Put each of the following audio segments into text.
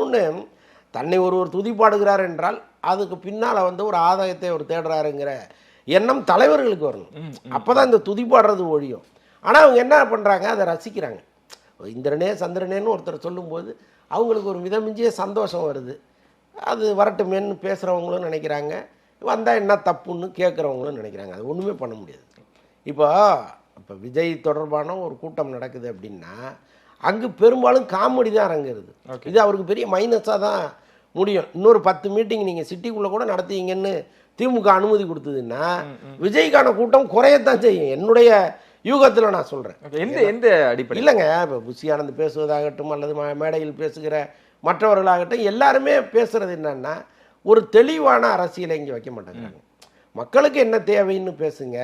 இன்னொன்று, தன்னை ஒருவர் துதிப்பாடுகிறார் என்றால் அதுக்கு பின்னால் வந்து ஒரு ஆதாயத்தை அவர் தேடுறாருங்கிற எண்ணம் தலைவர்களுக்கு வரணும். அப்போ தான் இந்த துதிப்பாடுறது ஒழியும். ஆனால் அவங்க என்ன பண்ணுறாங்க, அதை ரசிக்கிறாங்க. இந்திரனே சந்திரனேன்னு ஒருத்தர் சொல்லும்போது அவங்களுக்கு ஒரு மிதமிஞ்சிய சந்தோஷம் வருது. அது வரட்டுமேன்னு பேசுகிறவங்களும் நினைக்கிறாங்க, வந்தால் என்ன தப்புன்னு கேட்குறவங்களும் நினைக்கிறாங்க. அது ஒன்றுமே பண்ண முடியாது. இப்போ விஜய் தொடர்பான ஒரு கூட்டம் நடக்குது அப்படின்னா அங்கு பெரும்பாலும் காமெடி தான் அரங்குறது. இது அவருக்கு பெரிய மைனஸாக தான் முடியும். இன்னொரு 10 மீட்டிங் நீங்கள் சிட்டிக்குள்ளே கூட நடத்துவீங்கன்னு திமுக அனுமதி கொடுத்ததுன்னா விஜய்க்கான கூட்டம் குறையத்தான் செய்யும். என்னுடைய யூகத்தில் நான் சொல்கிறேன். எந்த அடிப்படை இல்லைங்க, இப்போ புஷி ஆனந்த் பேசுவதாகட்டும் அல்லது மேடையில் பேசுகிற மற்றவர்களாகட்டும் எல்லாருமே பேசுகிறது என்னன்னா, ஒரு தெளிவான அரசியலை இங்கே வைக்க மாட்டேங்கிறாங்க. மக்களுக்கு என்ன தேவைன்னு பேசுங்க,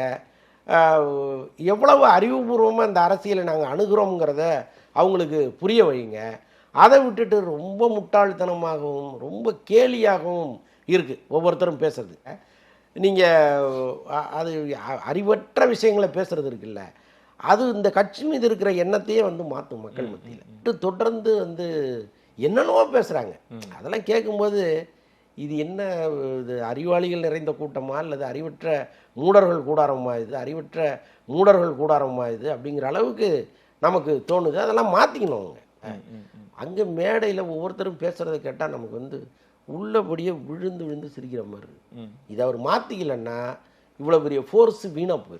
எவ்வளவு அறிவுபூர்வமாக இந்த அரசியலை நாங்கள் அணுகிறோங்கிறத அவங்களுக்கு புரிய வைங்க. அதை விட்டுட்டு ரொம்ப முட்டாள்தனமாகவும் ரொம்ப கேலியாகவும் இருக்குது ஒவ்வொருத்தரும் பேசுறது. நீங்கள் அது அறிவற்ற விஷயங்களை பேசுகிறது இருக்குல்ல, அது இந்த கட்சி மீது இருக்கிற எண்ணத்தையே வந்து மாற்றும் மக்கள் மத்தியில். தொடர்ந்து வந்து என்னென்னவோ பேசுகிறாங்க. அதெல்லாம் கேட்கும்போது இது என்ன, இது அறிவாளிகள் நிறைந்த கூட்டமா அல்லது அறிவற்ற மூடர்கள் கூடாரமா இது, அறிவற்ற மூடர்கள் கூடாரமா இது அப்படிங்கிற அளவுக்கு நமக்கு தோணுது. அதெல்லாம் மாற்றிக்கணும். அவங்க அங்கே மேடையில் ஒவ்வொருத்தரும் பேசுகிறத கேட்டால் நமக்கு வந்து உள்ளபடியே விழுந்து விழுந்து சிரிக்கிற மாதிரி இருக்கு. இதை அவர் மாற்றிக்கலன்னா இவ்வளோ பெரிய ஃபோர்ஸ் வீணாக போயிடும்.